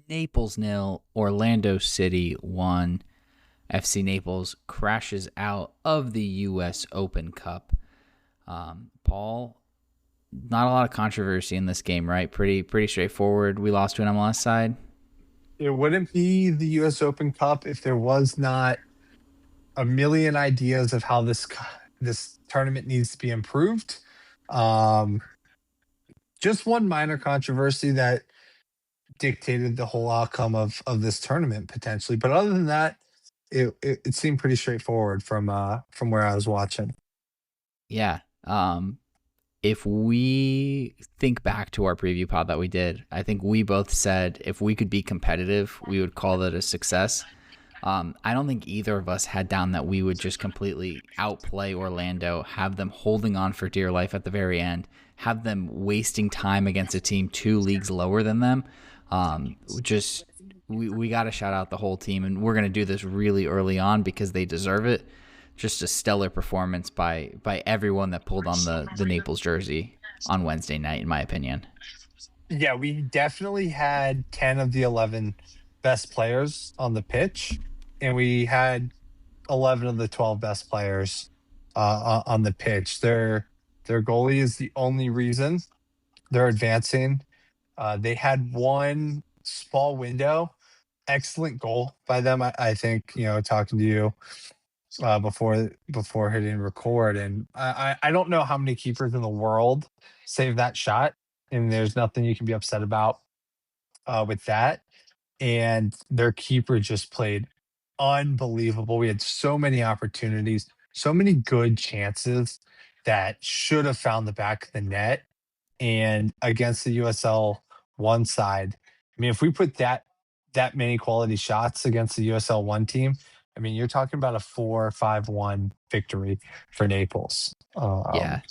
Naples nil, Orlando City 1. FC Naples crashes out of the U.S. Open Cup. Paul, not a lot of controversy in this game, right? Pretty straightforward. We lost to an MLS side. It wouldn't be the U.S. Open Cup if there was not a million ideas of how this tournament needs to be improved. Um, just one minor controversy that dictated the whole outcome of this tournament potentially, but other than that, it seemed pretty straightforward from where I was watching. Yeah. If we think back to our preview pod that we did, I think we both said if we could be competitive, we would call it a success. I don't think either of us had down that we would just completely outplay Orlando, have them holding on for dear life at the very end, have them wasting time against a team 2 leagues lower than them. Just we got to shout out the whole team, and we're going to do this really early on because they deserve it. Just a stellar performance by everyone that pulled on the Naples jersey on Wednesday night, in my opinion. Yeah, we definitely had 10 of the 11 best players on the pitch, and we had 11 of the 12 best players on the pitch. Their goalie is the only reason they're advancing. They had one small window. Excellent goal by them. I think, talking to you before hitting record, and I don't know how many keepers in the world save that shot, and there's nothing you can be upset about with that. And their keeper just played unbelievable. We had so many opportunities, so many good chances that should have found the back of the net. And against the USL one side, I mean, if we put that many quality shots against the USL one team, I mean, you're talking about a 4-5-1 victory for Naples. Yeah,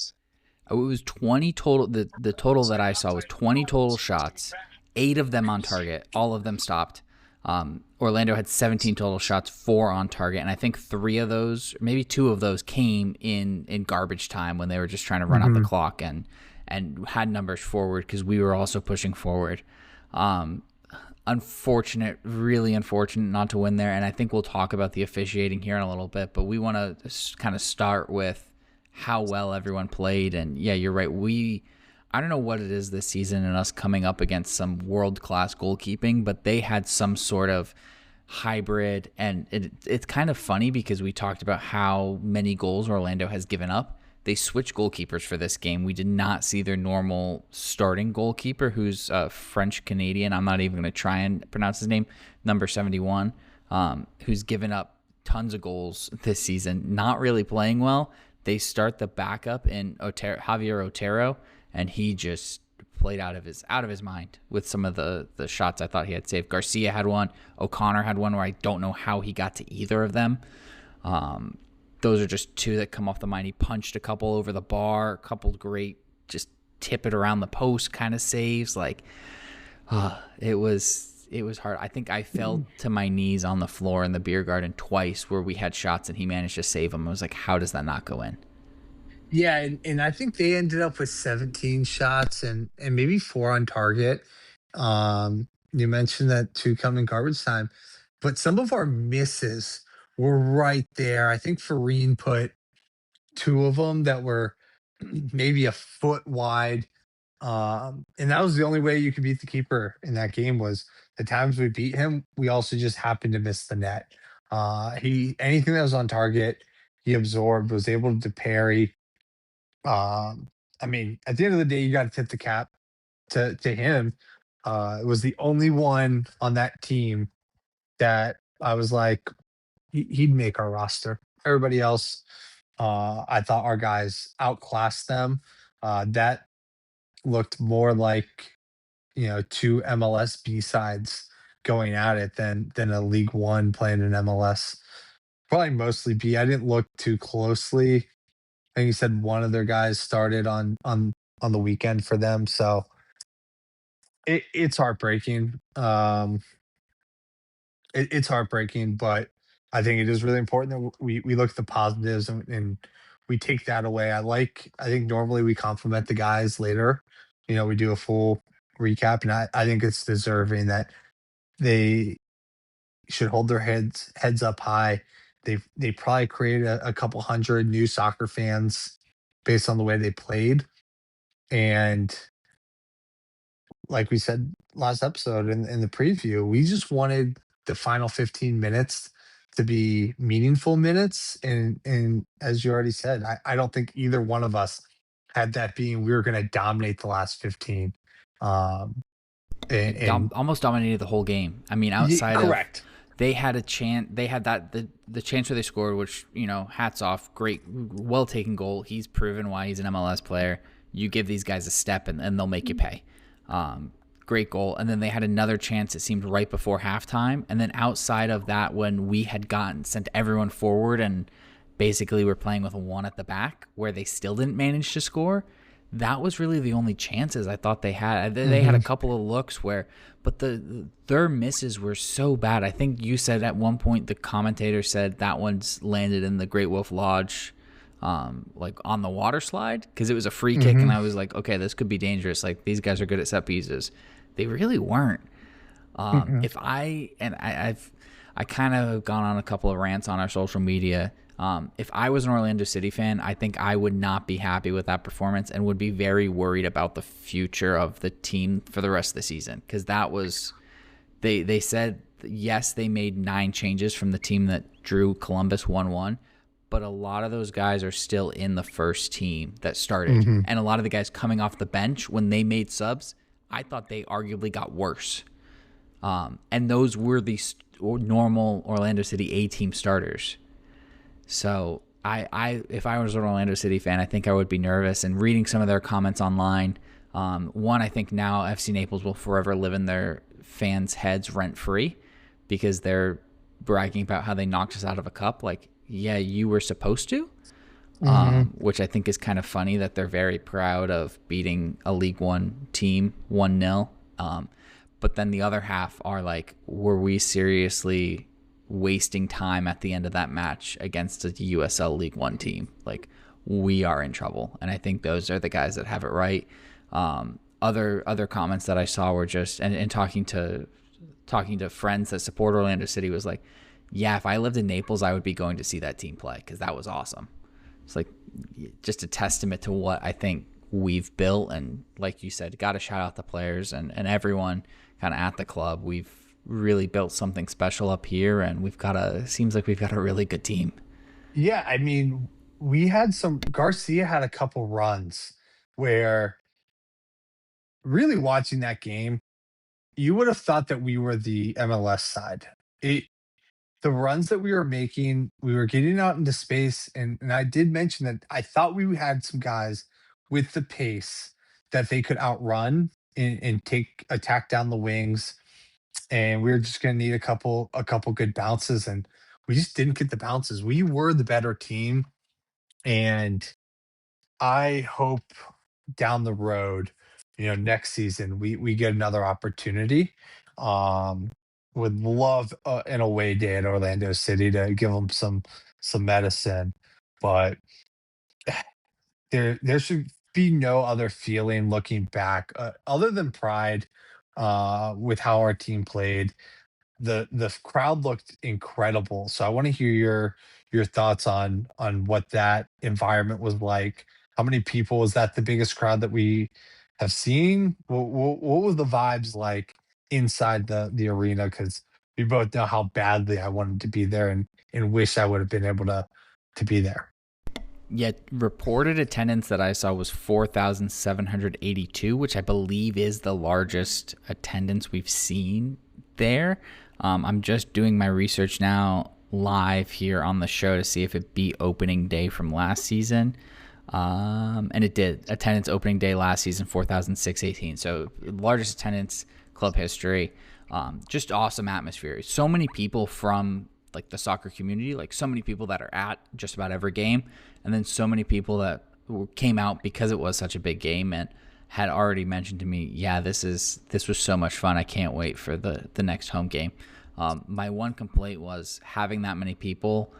it was 20 total. The total that I saw was 20 total shots, 8 of them on target, all of them stopped. Orlando had 17 total shots, 4 on target, and I think 3 of those, maybe 2 of those, came in garbage time when they were just trying to run out the Mhm. clock and had numbers forward because we were also pushing forward. Um, Unfortunate, really unfortunate not to win there, and I think we'll talk about the officiating here in a little bit, but we want to kind of start with how well everyone played. And yeah, you're right. I don't know what it is this season and us coming up against some world class goalkeeping, but they had some sort of hybrid. And it's kind of funny because we talked about how many goals Orlando has given up. They switched goalkeepers for this game. We did not see their normal starting goalkeeper, who's French Canadian. I'm not even going to try and pronounce his name, number 71, who's given up tons of goals this season, not really playing well. They start the backup in Javier Otero, and he just played out of his mind with some of the shots I thought he had saved. Garcia had one, O'Connor had one where I don't know how he got to either of them. Those are just 2 that come off the mind. He punched a couple over the bar, a couple great just tip it around the post kind of saves. Like it was hard. I think I fell to my knees on the floor in the beer garden twice where we had shots and he managed to save them. I was like, how does that not go in? Yeah, and I think they ended up with 17 shots and maybe 4 on target. You mentioned that 2 come in garbage time, but some of our misses were right there. I think Farine put 2 of them that were maybe a foot wide. And that was the only way you could beat the keeper in that game was the times we beat him, we also just happened to miss the net. He anything that was on target, he absorbed, was able to parry. I mean, at the end of the day, you got to tip the cap to him. It was the only one on that team that I was like, he'd make our roster. Everybody else, I thought our guys outclassed them. That looked more like 2 MLS B sides going at it than a League One playing in MLS. Probably mostly B. I didn't look too closely. I think you said one of their guys started on the weekend for them, so it's heartbreaking. It's heartbreaking, but I think it is really important that we look at the positives and we take that away. I think normally we compliment the guys later. We do a full recap, and I think it's deserving that They should hold their heads up high. They probably created a couple hundred new soccer fans based on the way they played. And like we said last episode in the preview, we just wanted the final 15 minutes to be meaningful minutes. And as you already said, I don't think either one of us had that being we were going to dominate the last 15. Um, and Almost dominated the whole game. I mean, outside of correct. they had a chance, they had that the chance where they scored, which hats off, great, well taken goal. He's proven why he's an MLS player. You give these guys a step and they'll make you pay. Great goal. And then they had another chance, it seemed, right before halftime. And then outside of that, when we had sent everyone forward and basically were playing with one at the back where they still didn't manage to score, that was really the only chances I thought they had. They had a couple of looks but their misses were so bad. I think you said at one point, the commentator said that one's landed in the Great Wolf Lodge, like on the water slide, because it was a free kick, and I was like, okay, this could be dangerous. Like, these guys are good at set pieces. They really weren't. If I kind of gone on a couple of rants on our social media. If I was an Orlando City fan, I think I would not be happy with that performance and would be very worried about the future of the team for the rest of the season. Because that was, they said, yes, they made 9 changes from the team that drew Columbus 1-1, but a lot of those guys are still in the first team that started. And a lot of the guys coming off the bench, when they made subs, I thought they arguably got worse. And those were the normal Orlando City A-team starters. So if I was an Orlando City fan, I think I would be nervous. And reading some of their comments online, one, I think now FC Naples will forever live in their fans' heads rent-free, because they're bragging about how they knocked us out of a cup. Like, yeah, you were supposed to, which I think is kind of funny that they're very proud of beating a League One team 1-0. But then the other half are like, were we seriously wasting time at the end of that match against a USL League One team? Like, we are in trouble. And I think those are the guys that have it right. Other comments that I saw were just, and talking to friends that support Orlando City, was like, yeah, if I lived in Naples, I would be going to see that team play, because that was awesome. It's like just a testament to what I think we've built. And like you said, got to shout out the players and everyone kind of at the club. We've really built something special up here, and seems like we've got a really good team. Yeah, I mean, Garcia had a couple runs where, really watching that game, you would have thought that we were the MLS side. The runs that we were making, we were getting out into space, and I did mention that I thought we had some guys with the pace that they could outrun and attack down the wings, and we were just going to need a couple good bounces, and we just didn't get the bounces. We were the better team, and I hope down the road, next season we get another opportunity. Um, would love an away day at Orlando City to give them some medicine, but there should be no other feeling looking back, other than pride, with how our team played. The crowd looked incredible. So I want to hear your thoughts on what that environment was like. How many people, was that the biggest crowd that we have seen? What was the vibes like inside the arena? Because we both know how badly I wanted to be there, and wish I would have been able to be there. Yet reported attendance that I saw was 4,782, which I believe is the largest attendance we've seen there. I'm just doing my research now live here on the show to see if it beat opening day from last season. And it did. Attendance opening day last season, 4,618. So largest attendance, club history. Just awesome atmosphere. So many people from like the soccer community, like so many people that are at just about every game, and then so many people that came out because it was such a big game and had already mentioned to me, yeah, this was so much fun. I can't wait for the next home game. My one complaint was having that many people.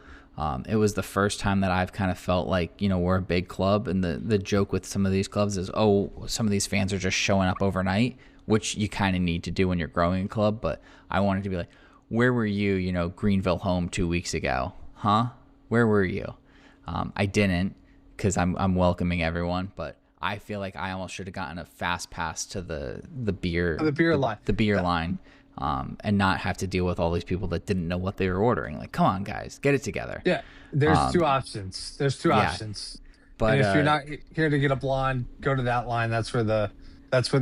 It was the first time that I've kind of felt like, we're a big club, and the joke with some of these clubs is, oh, some of these fans are just showing up overnight. which you kind of need to do when you're growing a club. But I wanted to be like, where were you, Greenville home 2 weeks ago? Huh? Where were you? I didn't because I'm welcoming everyone, but I feel like I almost should have gotten a fast pass to the beer The beer line. the beer That- line, and not have to deal with all these people that didn't know what they were ordering. Like, come on, guys, get it together. Yeah, there's two options. There's two Yeah, options. And but if you're not here to get a blonde, go to that line. That's where the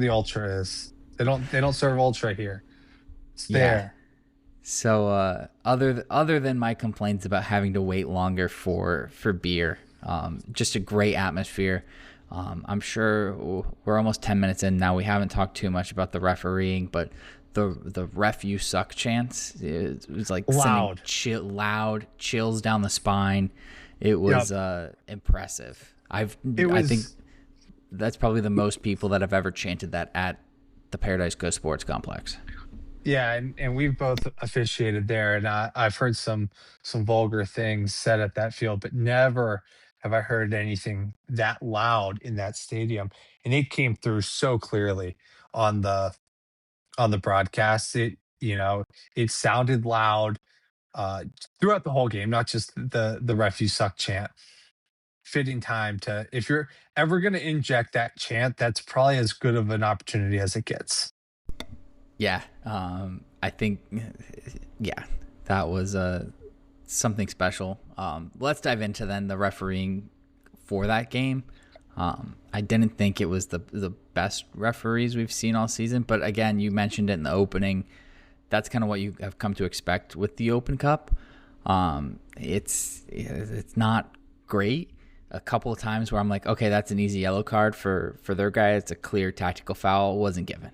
ultra is. They don't serve ultra here. It's yeah. there. So other than my complaints about having to wait longer for beer, just a great atmosphere. I'm sure we're almost 10 minutes in now. We haven't talked too much about the refereeing, but the ref you suck chants, it was like Loud. sending loud chills down the spine. It was impressive. I think that's probably the most people that have ever chanted that at the Paradise Coast Sports Complex. Yeah, and we've both officiated there, and I've heard some vulgar things said at that field, but never have I heard anything that loud in that stadium. And it came through so clearly on the broadcast. It sounded loud uh, throughout the whole game, not just the ref you suck chant. Fitting time to, if you're ever going to inject that chant, that's probably as good of an opportunity as it gets. Yeah, I think, yeah, that was something special. Let's dive into then the refereeing for that game. I didn't think it was the best referees we've seen all season, but again, you mentioned it in the opening. That's kind of what you have come to expect with the Open Cup. It's not great. A couple of times where I'm like, okay, that's an easy yellow card for their guy. It's a clear tactical foul. Wasn't given.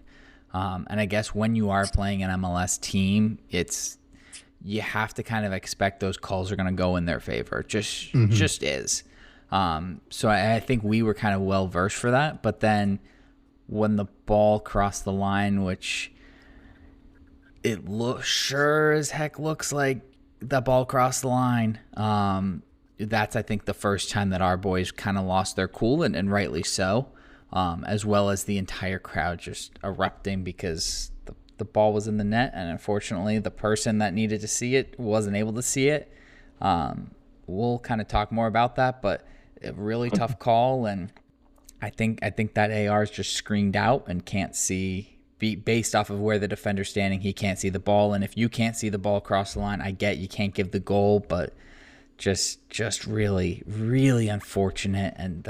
And I guess when you are playing an MLS team, you have to kind of expect those calls are going to go in their favor. Just is. So I think we were kind of well versed for that. But then when the ball crossed the line, which it sure as heck looks like the ball crossed the line. That's, I think, the first time that our boys kind of lost their cool, and rightly so, as well as the entire crowd just erupting because the ball was in the net, and unfortunately the person that needed to see it wasn't able to see it. We'll kind of talk more about that, but a really tough call, and I think that AR is just screened out and can't see. Based off of where the defender's standing, he can't see the ball, and if you can't see the ball across the line, I get you can't give the goal, but just really, really unfortunate, and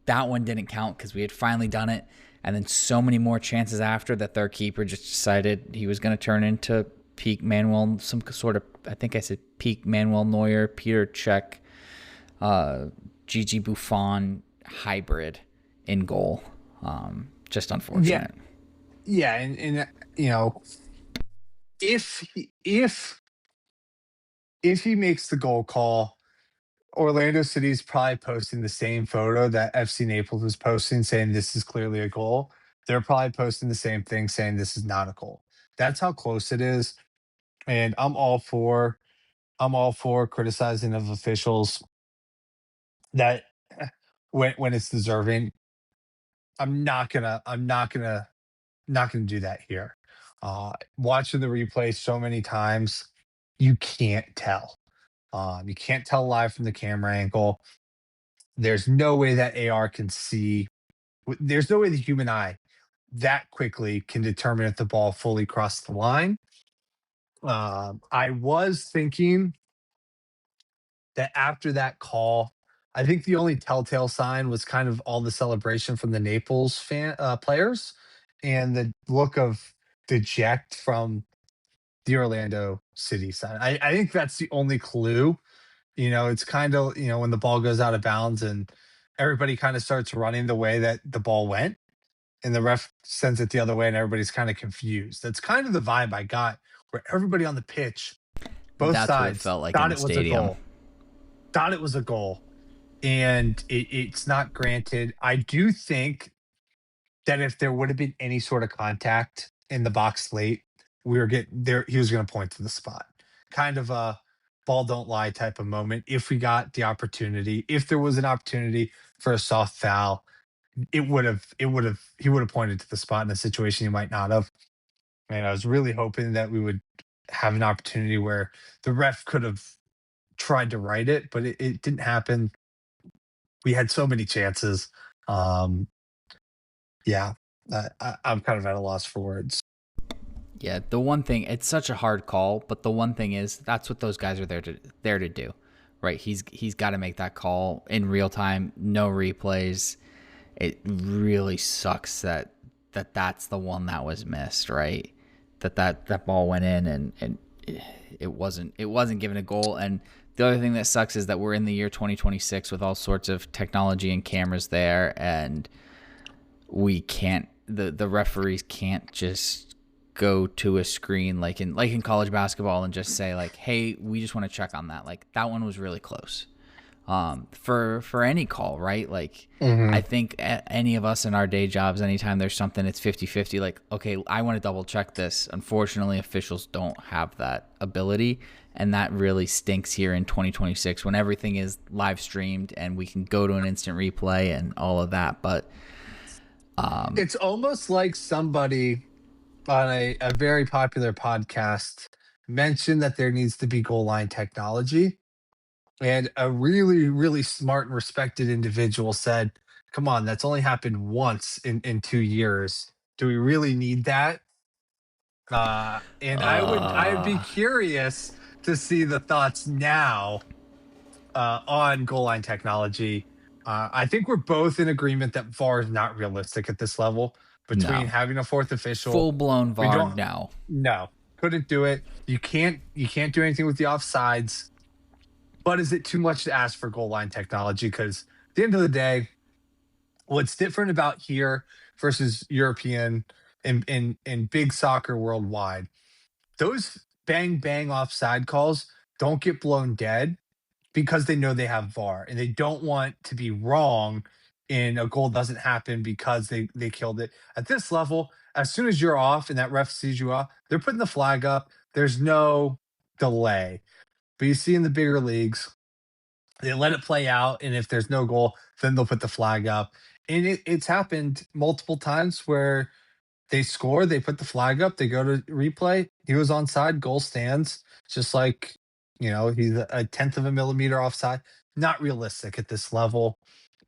that one didn't count because we had finally done it, and then so many more chances after that their keeper just decided he was going to turn into peak Manuel, some sort of, I think I said peak Manuel Neuer, Peter Cech, Gigi Buffon hybrid in goal. Just unfortunate. Yeah, and if he makes the goal call, Orlando City's probably posting the same photo that FC Naples was posting, saying this is clearly a goal. They're probably posting the same thing, saying this is not a goal. That's how close it is, and I'm all for criticizing of officials that when it's deserving. I'm not gonna do that here. Watching the replay so many times, you can't tell. You can't tell live from the camera angle. There's no way that AR can see. There's no way the human eye that quickly can determine if the ball fully crossed the line. I was thinking that after that call, I think the only telltale sign was kind of all the celebration from the Naples players and the look of deject from the Orlando City side. I think that's the only clue. It's kind of, when the ball goes out of bounds and everybody kind of starts running the way that the ball went and the ref sends it the other way and everybody's kind of confused. That's kind of the vibe I got, where everybody on the pitch, both That's what it sides, felt like in thought the it was a stadium. goal. Thought it was a goal. And it's not granted. I do think that if there would have been any sort of contact in the box late, we were getting there. He was going to point to the spot, kind of a ball don't lie type of moment. If we got the opportunity, if there was an opportunity for a soft foul, he would have pointed to the spot in a situation he might not have. And I was really hoping that we would have an opportunity where the ref could have tried to right it, but it didn't happen. We had so many chances. Um, yeah, I'm kind of at a loss for words. Yeah, the one thing, it's such a hard call, but the one thing is that's what those guys are there to do. Right? He's got to make that call in real time, no replays. It really sucks that's the one that was missed, right? That ball went in and it wasn't given a goal. And the other thing that sucks is that we're in the year 2026 with all sorts of technology and cameras there, and we can't the referees can't just go to a screen like in college basketball and just say like, hey, we just want to check on that. Like that one was really close. For any call, right? Like I Hmm. think any of us in our day jobs, anytime there's something it's 50-50, like, okay, I want to double check this. Unfortunately, officials don't have that ability. And that really stinks here in 2026 when everything is live streamed and we can go to an instant replay and all of that. But It's almost like somebody on a very popular podcast mentioned that there needs to be goal line technology. And a really, really smart and respected individual said, come on, that's only happened once in 2 years. Do we really need that? And I'd be uh, curious to see the thoughts now on goal line technology. I think we're both in agreement that VAR is not realistic at this level. Between no. having a fourth Full official, blown we VAR, don't. no. No, couldn't do it. You can't do anything with the offsides. But is it too much to ask for goal line technology? Because at the end of the day, what's different about here versus European and big soccer worldwide, those bang bang offside calls don't get blown dead because they know they have VAR and they don't want to be wrong and a goal doesn't happen because they killed it. At this level, as soon as you're off and that ref sees you off, they're putting the flag up. There's no delay. But you see in the bigger leagues, they let it play out, and if there's no goal, then they'll put the flag up. And it's happened multiple times where they score, they put the flag up, they go to replay. He was onside, goal stands, just like, he's a tenth of a millimeter offside. Not realistic at this level,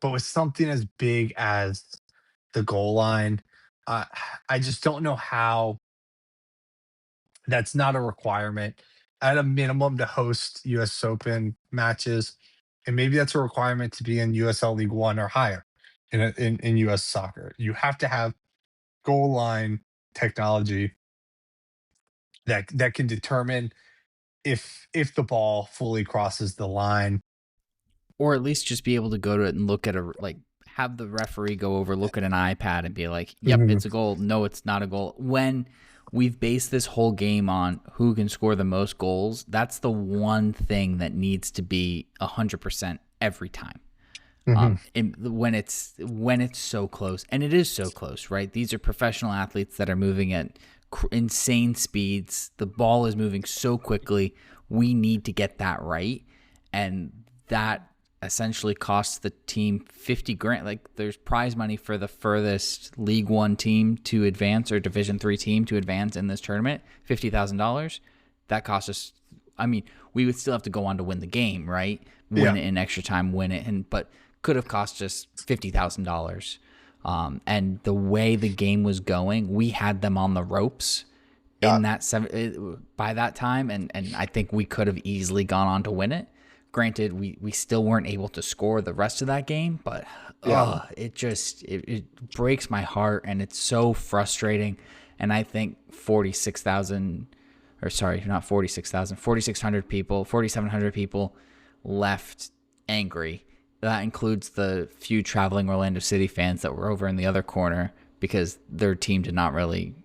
but with something as big as the goal line, uh, I just don't know how that's not a requirement at a minimum to host US Open matches. And maybe that's a requirement to be in USL League One or higher in US soccer. You have to have goal line technology that can determine if the ball fully crosses the line. Or at least just be able to go to it and look at have the referee go over, look at an iPad and be like, yep, Mhm. it's a goal. No, it's not a goal. When we've based this whole game on who can score the most goals, that's the one thing that needs to be 100% every time. Mhm. When it's so close, and it is so close, right? These are professional athletes that are moving at insane speeds. The ball is moving so quickly. We need to get that right, and that essentially costs the team 50 grand. Like there's prize money for the furthest League One team to advance or Division Three team to advance in this tournament, $50,000. That costs us. I mean, we would still have to go on to win the game, right? Win Yeah. it in extra time, win it, and but could have cost us $50,000. And the way the game was going, we had them on the ropes Yeah. in that by that time, and I think we could have easily gone on to win it. Granted, we still weren't able to score the rest of that game, but Yeah. it breaks my heart, and it's so frustrating. And I think 46,000, or sorry, not 46,000, 4,600 people, 4,700 people left angry. That includes the few traveling Orlando City fans that were over in the other corner because their team did not really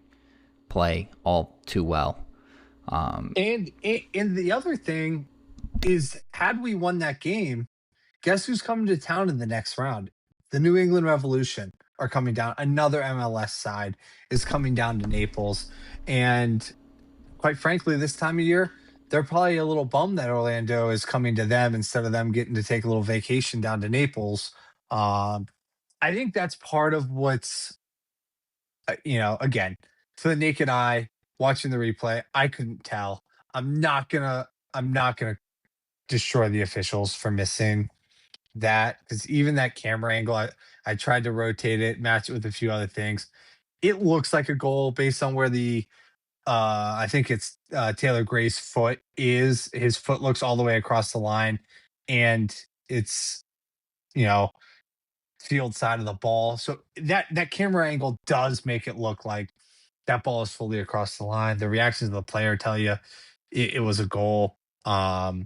play all too well. And the other thing is, had we won that game, guess who's coming to town in the next round? The New England Revolution are coming down. Another MLS side is coming down to Naples. And quite frankly, this time of year, they're probably a little bummed that Orlando is coming to them instead of them getting to take a little vacation down to Naples. Um, I think that's part of what's, again, to the naked eye, watching the replay, I couldn't tell. I'm not gonna destroy the officials for missing that, because even that camera angle, I tried to rotate it, match it with a few other things. It looks like a goal based on where I think it's Taylor Gray's foot is. His foot looks all the way across the line, and it's you know field side of the ball. So that camera angle does make it look like that ball is fully across the line. The reactions of the player tell you it was a goal. I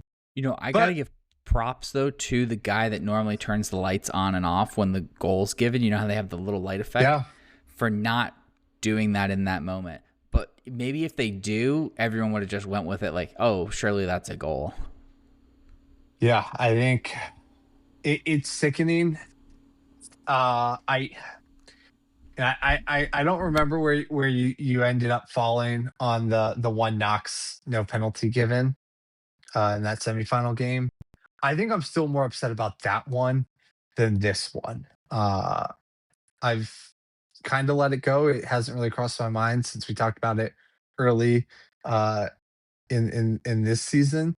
got to But give props though to the guy that normally turns the lights on and off when the goal's given. You know how they have the little light effect, yeah, for not doing that in that moment. But maybe if they do, everyone would have just went with it like, "Oh, surely that's a goal." yeah, I think it's sickening. I don't remember where you ended up falling on the one Knox no penalty given in that semifinal game. I think I'm still more upset about that one than this one. I've kind of let it go. It hasn't really crossed my mind since we talked about it early uh, in this season.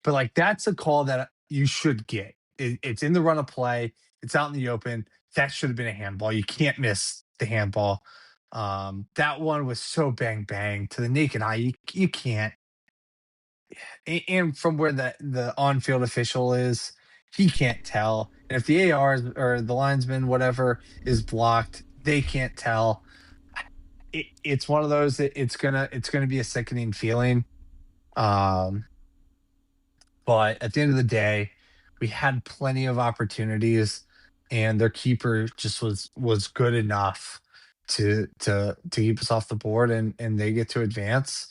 But like that's a call that you should get. It's in the run of play. It's out in the open. That should have been a handball. You can't miss the handball. That one was so bang bang to the naked eye. You can't. And from where the on field official is, he can't tell. And if the AR or the linesman, whatever, is blocked, they can't tell. It's one of those that it's gonna be a sickening feeling. Um, But at the end of the day, we had plenty of opportunities, and their keeper just was good enough to keep us off the board, and they get to advance,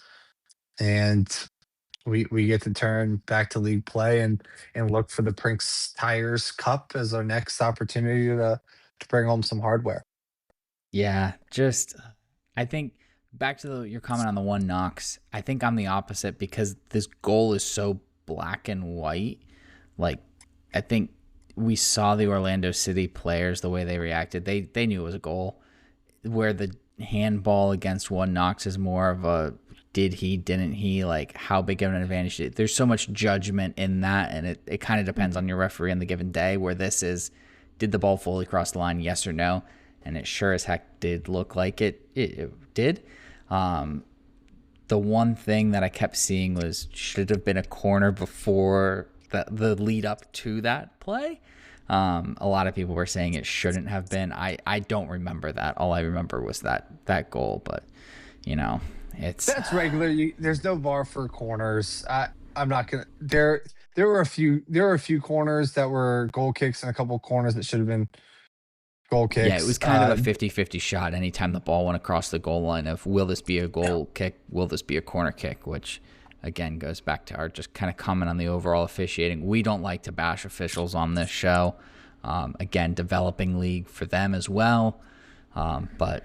and we get to turn back to league play and look for the Prinks Tires Cup as our next opportunity to bring home some hardware. Yeah, just I think back to your comment on the one Knox. I think I'm the opposite because this goal is so black and white. Like, I think we saw the Orlando City players, the way they reacted. They knew it was a goal. Where the handball against one Knox is more of a did he, didn't he, like how big of an advantage. There's so much judgment in that, and it kind of depends on your referee on the given day. Where this is, did the ball fully cross the line, yes or no? And it sure as heck did look like it did. Um, the one thing that I kept seeing was should have been a corner before the lead up to that play. A lot of people were saying it shouldn't have been. I don't remember that. All I remember was that goal. But it's That's regular. There's no bar for corners. I'm not gonna. There were a few corners that were goal kicks and a couple corners that should have been goal yeah, it was kicks. kind of a 50-50 shot anytime the ball went across the goal line of will this be a goal kick, will this be a corner kick, which again goes back to our just kind of comment on the overall officiating. We don't like to bash officials on this show. Again, developing league for them as well. But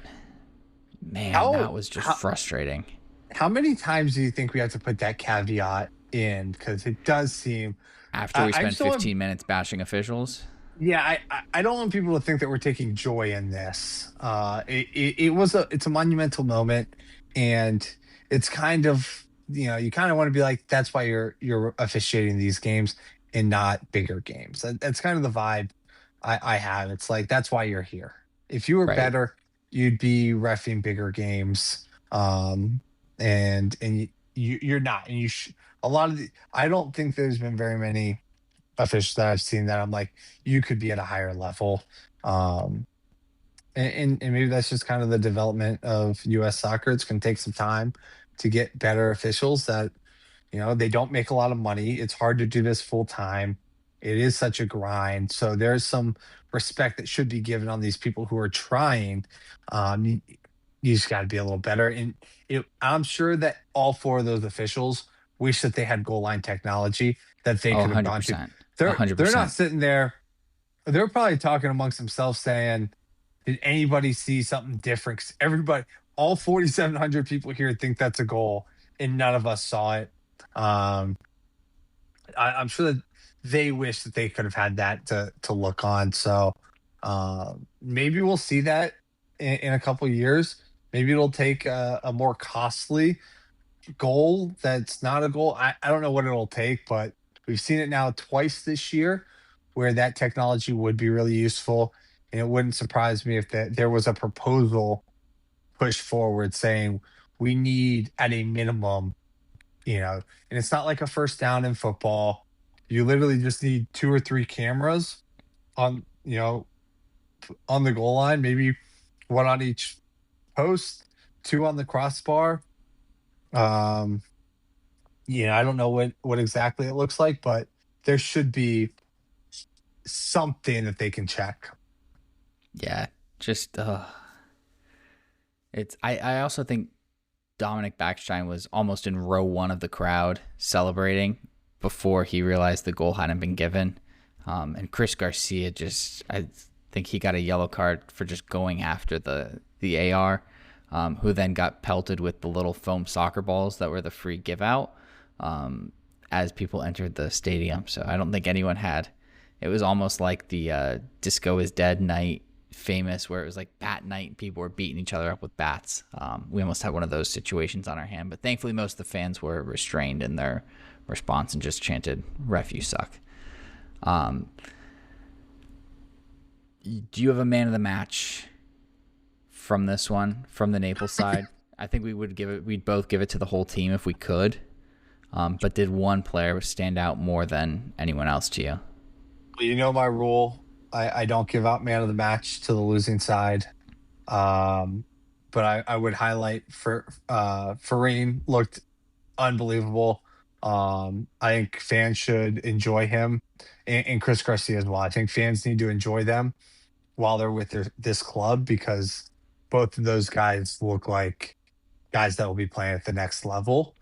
man, that How was just how frustrating. how many times do you think we have to put that caveat in? Because it does seem. After we I spent just don't want. 15 minutes bashing officials. Yeah, I don't want people to think that we're taking joy in this. It's a monumental moment, and it's kind of you kind of want to be like that's why you're officiating these games and not bigger games. That's kind of the vibe I have. It's like that's why you're here. If you were Right. better, you'd be refing bigger games. And you're not, and a lot of I don't think there's been very many officials that I've seen that I'm like, you could be at a higher level. Um, and maybe that's just kind of the development of U.S. soccer. It's going to take some time to get better officials that, they don't make a lot of money. It's hard to do this full time. It is such a grind. So there's some respect that should be given on these people who are trying. You just got to be a little better. And I'm sure that all four of those officials wish that they had goal line technology that they Oh, could have gone to. 100%. They're not 100%. sitting there. They're probably talking amongst themselves saying, "Did anybody see something different?" 'Cause everybody, all 4,700 people here think that's a goal, and none of us saw it. Um, I'm sure that they wish that they could have had that to look on. So Maybe we'll see that in a couple years. Maybe it'll take a more costly goal that's not a goal. I don't know what it'll take, but we've seen it now twice this year where that technology would be really useful. And it wouldn't surprise me if there was a proposal pushed forward saying we need at a minimum, and it's not like a first down in football. You literally just need two or three cameras on, on the goal line, maybe one on each post, two on the crossbar. Um, I don't know what exactly it looks like, but there should be something that they can check. Yeah, just it's. I also think Dominic Backstein was almost in row one of the crowd celebrating before he realized the goal hadn't been given. And Chris Garcia I think he got a yellow card for just going after the AR, who then got pelted with the little foam soccer balls that were the free give out as people entered the stadium. So I don't think anyone had. It was almost like the Disco is Dead night famous, where it was like bat night and people were beating each other up with bats. We almost had one of those situations on our hand, but thankfully most of the fans were restrained in their response and just chanted "Ref, you suck." Do you have a man of the match from this one, from the Naples side? I think we'd both give it to the whole team if we could. But did one player stand out more than anyone else to you? Well, you know my rule. I don't give out man of the match to the losing side. Um, but I would highlight for Farine looked unbelievable. I think fans should enjoy him, and Chris Garcia as well. I think fans need to enjoy them while they're with this club, because both of those guys look like guys that will be playing at the next level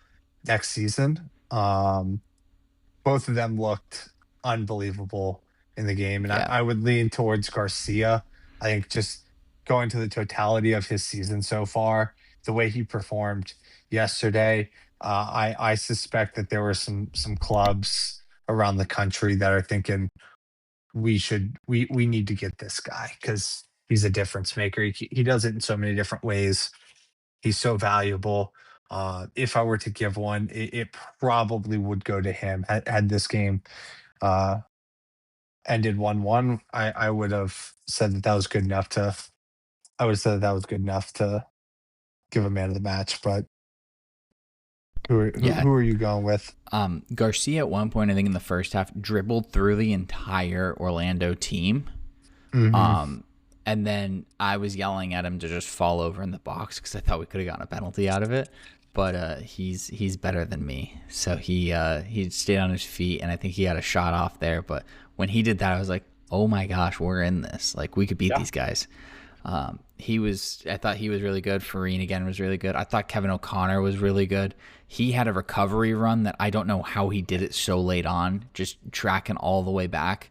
next season. Both of them looked unbelievable in the game, and I, Yeah, I would lean towards Garcia. I think just going to the totality of his season so far, the way he performed yesterday, I suspect that there were some clubs around the country that are thinking we need to get this guy because he's a difference maker. He does it in so many different ways. He's so valuable. If I were to give one, it probably would go to him. Had this game uh, ended 1-1, I would have said that that was good enough to. I would have said that was good enough to give a man of the match. But yeah. who are you going with? Garcia at one point, I think in the first half, dribbled through the entire Orlando team. Hmm. Um, and then I was yelling at him to just fall over in the box because I thought we could have gotten a penalty out of it. But he's better than me, so he stayed on his feet, and I think he had a shot off there. But when he did that, I was like, oh my gosh, we're in this. Like we could beat Yeah. these guys. I thought he was really good. Farine again was really good. I thought Kevin O'Connor was really good. He had a recovery run that I don't know how he did it so late on, just tracking all the way back.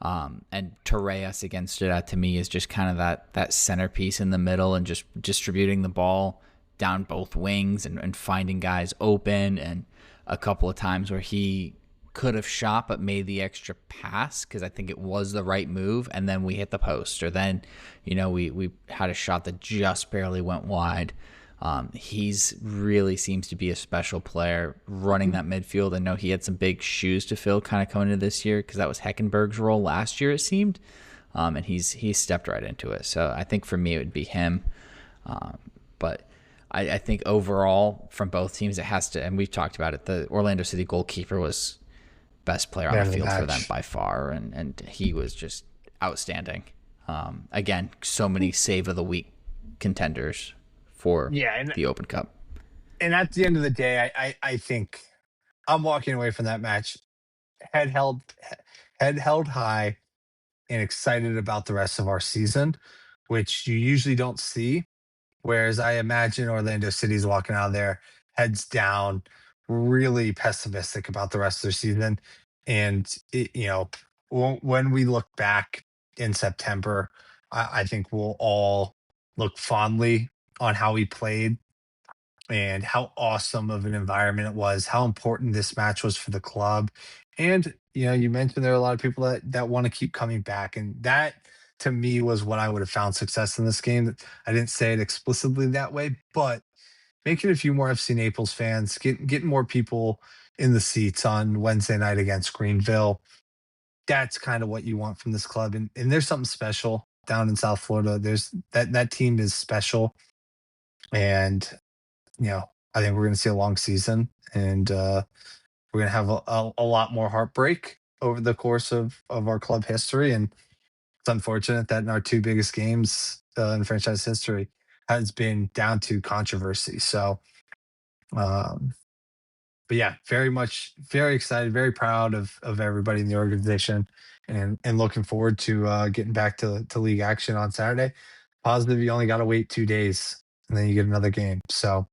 And Torres again stood out to me as just kind of that centerpiece in the middle and just distributing the ball down both wings and finding guys open, and a couple of times where he could have shot but made the extra pass because I think it was the right move, and then we hit the post, or then we had a shot that just barely went wide. He's really seems to be a special player running that midfield. I know he had some big shoes to fill kind of coming into this year because that was Heckenberg's role last year, it seemed. And he's stepped right into it. So I think for me it would be him. But I think overall from both teams it has to, and we've talked about it, the Orlando City goalkeeper was best player on Man the of the field for them match. by far, and he was just outstanding. Again, so many save of the week contenders for Yeah, and the Open Cup. at the end of the day, I think I'm walking away from that match head held head held high and excited about the rest of our season, which you usually don't see. Whereas I imagine Orlando City's walking out of there heads down, really pessimistic about the rest of their season. And when we look back in September, I think we'll all look fondly on how we played and how awesome of an environment it was, how important this match was for the club. And you mentioned there are a lot of people that want to keep coming back, and to me was what I would have found success in this game. I didn't say it explicitly that way, but making a few more FC Naples fans, getting more people in the seats on Wednesday night against Greenville. That's kind of what you want from this club. And there's something special down in South Florida. There's that team is special. And, you know, I think we're gonna see a long season and we're gonna have a lot more heartbreak over the course of our club history. And it's unfortunate that in our two biggest games in franchise history has been down to controversy. So um, but yeah, very much very excited, very proud of everybody in the organization, and looking forward to getting back to league action on Saturday. Positive, you only got to wait 2 days, and then you get another game. So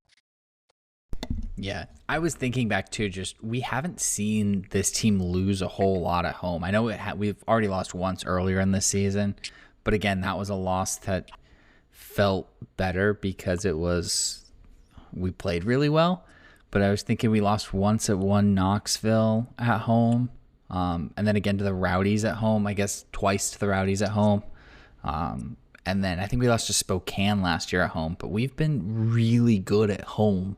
Yeah, I was thinking back too. Just we haven't seen this team lose a whole lot at home. I know we've already lost once earlier in the season, but again, that was a loss that felt better because it was we played really well. But I was thinking we lost once at one Knoxville at home, and then again to the Rowdies at home. I guess twice to the Rowdies at home. And then I think we lost to Spokane last year at home, but we've been really good at home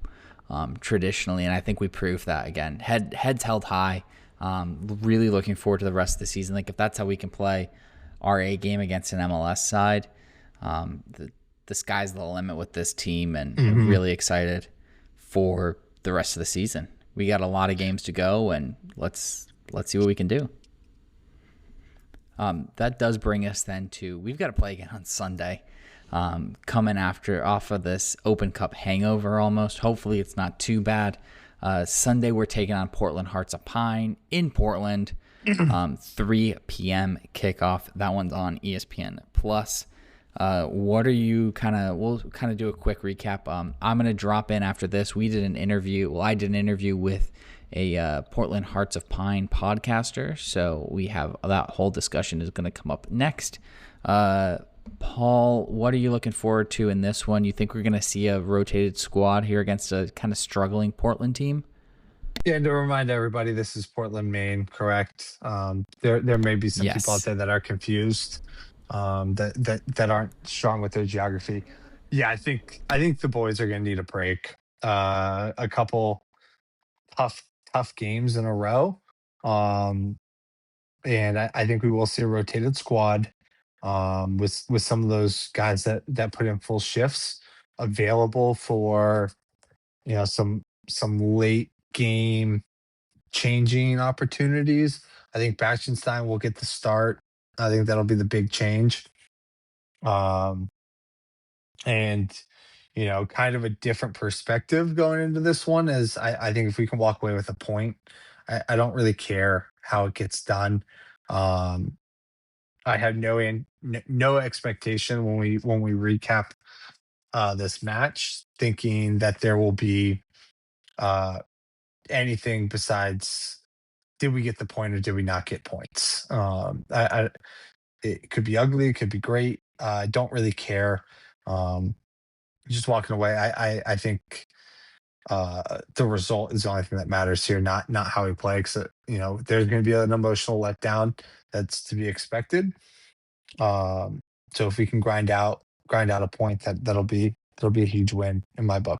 traditionally, and I think we proved that again. Heads held high. Really looking forward to the rest of the season. Like if that's how we can play our A game against an MLS side, the sky's the limit with this team, and I'm really excited for the rest of the season. We got a lot of games to go, and let's see what we can do. That does bring us then to we've got to play again on Sunday. Coming off of this Open Cup hangover almost. Hopefully it's not too bad. Sunday we're taking on Portland Hearts of Pine in Portland. 3 p.m. kickoff. That one's on ESPN Plus. What are you we'll kind of do a quick recap. I'm going to drop in after this. I did an interview with a Portland Hearts of Pine podcaster. So we have that whole discussion is going to come up next. Paul, what are you looking forward to in this one? You think we're going to see a rotated squad here against a kind of struggling Portland team? yeah, and to remind everybody, this is Portland, Maine, correct? There may be some people out Yes. there that are confused, that aren't strong with their geography. Yeah, I think the boys are going to need a break. A couple tough games in a row. Um, and I think we will see a rotated squad with some of those guys that put in full shifts available for some late game changing opportunities. I think Bachenstein will get the start. I think that'll be the big change. Um, and kind of a different perspective going into this one is I think if we can walk away with a point, I don't really care how it gets done. Um, I have no expectation when we recap this match, thinking that there will be uh, anything besides did we get the point or did we not get points. It could be ugly, it could be great. I don't really care. Um, just walking away, I think the result is the only thing that matters here, not how we play. Because there's going to be an emotional letdown that's to be expected. Um, so if we can grind out a point, that'll be a huge win in my book.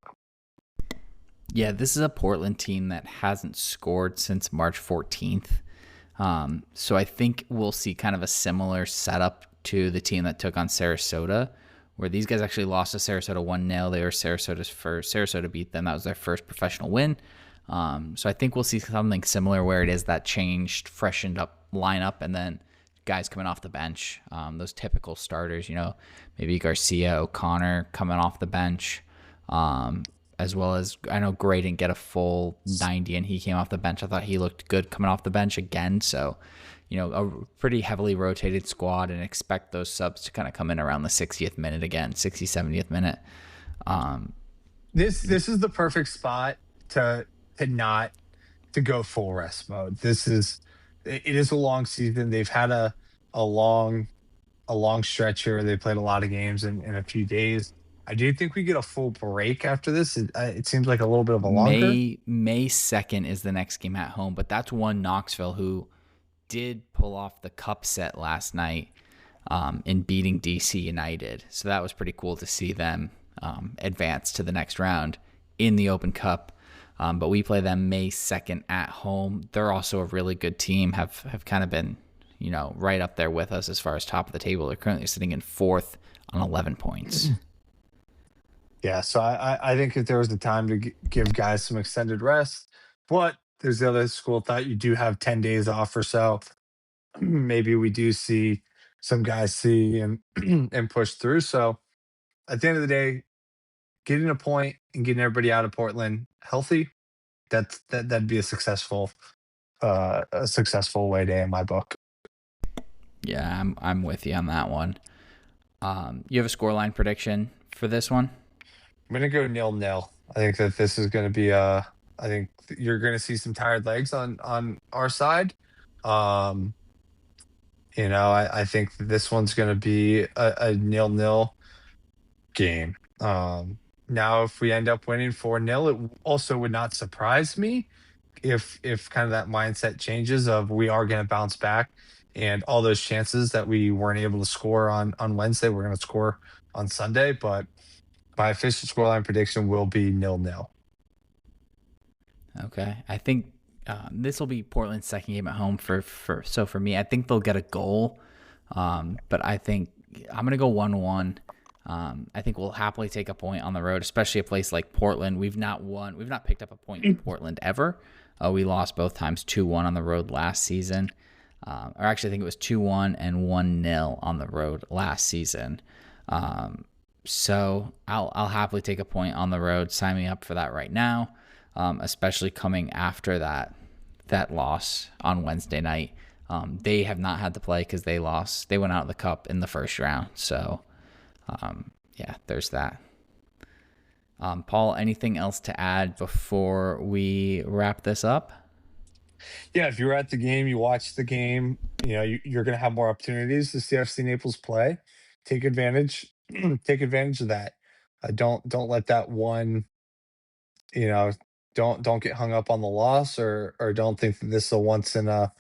Yeah, this is a Portland team that hasn't scored since March 14th. So I think we'll see kind of a similar setup to the team that took on Sarasota, where these guys actually lost to Sarasota 1-0. They were Sarasota's first. Sarasota beat them. That was their first professional win. So I think we'll see something similar where it is that changed, freshened up lineup, and then guys coming off the bench. Those typical starters, maybe Garcia, O'Connor coming off the bench. As well as I know Gray didn't get a full 90 and he came off the bench. I thought he looked good coming off the bench again. So, a pretty heavily rotated squad, and expect those subs to kind of come in around the 60th minute again, 60th, 70th minute. This is the perfect spot to not to go full rest mode. It is a long season. They've had a long stretch here. They played a lot of games in a few days. I do think we get a full break after this. It seems like a little bit of a longer. May 2nd is the next game at home, but that's one Knoxville who did pull off the cup set last night. in beating DC United. So that was pretty cool to see them advance to the next round in the Open Cup. But we play them May 2nd at home. They're also a really good team, have kind of been, right up there with us as far as top of the table. They're currently sitting in fourth on 11 points. Yeah, so I think if there was a time to give guys some extended rest, but there's the other school of thought you do have 10 days off or so. Maybe we do see some guys see and and push through. So at the end of the day, getting a point and getting everybody out of Portland healthy, that'd be a successful away day in my book. Yeah, I'm with you on that one. You have a scoreline prediction for this one? I'm gonna go 0-0. I think that this is gonna be I think you're gonna see some tired legs on our side. Um, I think that this one's gonna be a 0-0 game. Now if we end up winning 4-0, it also would not surprise me if kind of that mindset changes of we are gonna bounce back and all those chances that we weren't able to score on Wednesday, we're gonna score on Sunday. But my official scoreline prediction will be 0-0. Okay, I think this will be Portland's second game at home so for me, I think they'll get a goal, but I think I'm gonna go 1-1. I think we'll happily take a point on the road, especially a place like Portland. We've not picked up a point in Portland ever. We lost both times 2-1 on the road last season. Or actually, I think it was 2-1 and 1-0 on the road last season. So I'll happily take a point on the road. Sign me up for that right now, especially coming after that loss on Wednesday night. They have not had to play because they lost. They went out of the cup in the first round. So, yeah, there's that. Paul, anything else to add before we wrap this up? Yeah, if you were at the game, you watched the game, you're going to have more opportunities to see FC Naples play. Take advantage, take advantage of that. Don't let that one, you know, don't get hung up on the loss or don't think that this is a once a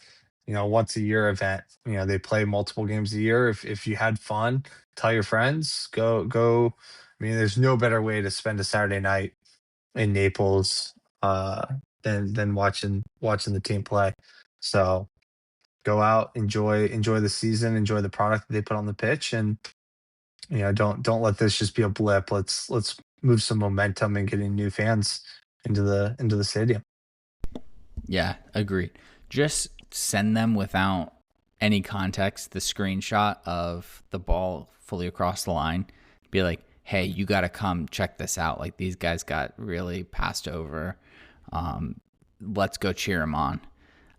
year event. They play multiple games a year. If you had fun, tell your friends, go. I mean, there's no better way to spend a Saturday night in Naples uh, than watching the team play. So go out, enjoy the season, enjoy the product that they put on the pitch, and don't let this just be a blip. Let's move some momentum and getting new fans into the stadium. Yeah, agreed. Just send them without any context the screenshot of the ball fully across the line. Be like, hey, you got to come check this out. Like, these guys got really passed over. Let's go cheer them on.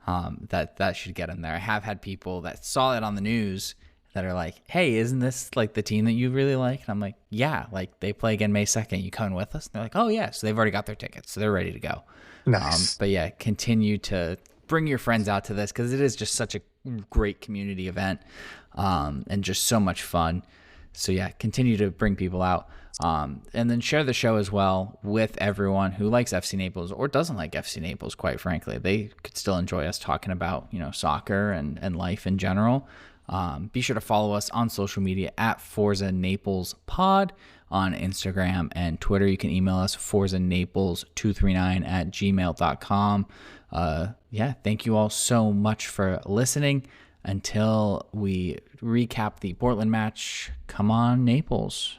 That should get them there. I have had people that saw it on the news that are like, hey, isn't this like the team that you really like? And I'm like, yeah, like they play again May 2nd. You coming with us? And they're like, oh, yeah. So they've already got their tickets. So they're ready to go. Nice. But yeah, continue to bring your friends out to this because it is just such a great community event and just so much fun. So yeah, continue to bring people out and then share the show as well with everyone who likes FC Naples or doesn't like FC Naples, quite frankly. They could still enjoy us talking about, soccer and life in general. Be sure to follow us on social media at Forza Naples Pod on Instagram and Twitter. You can email us forzanaples239@gmail.com. Yeah, thank you all so much for listening. Until we recap the Portland match, come on, Naples.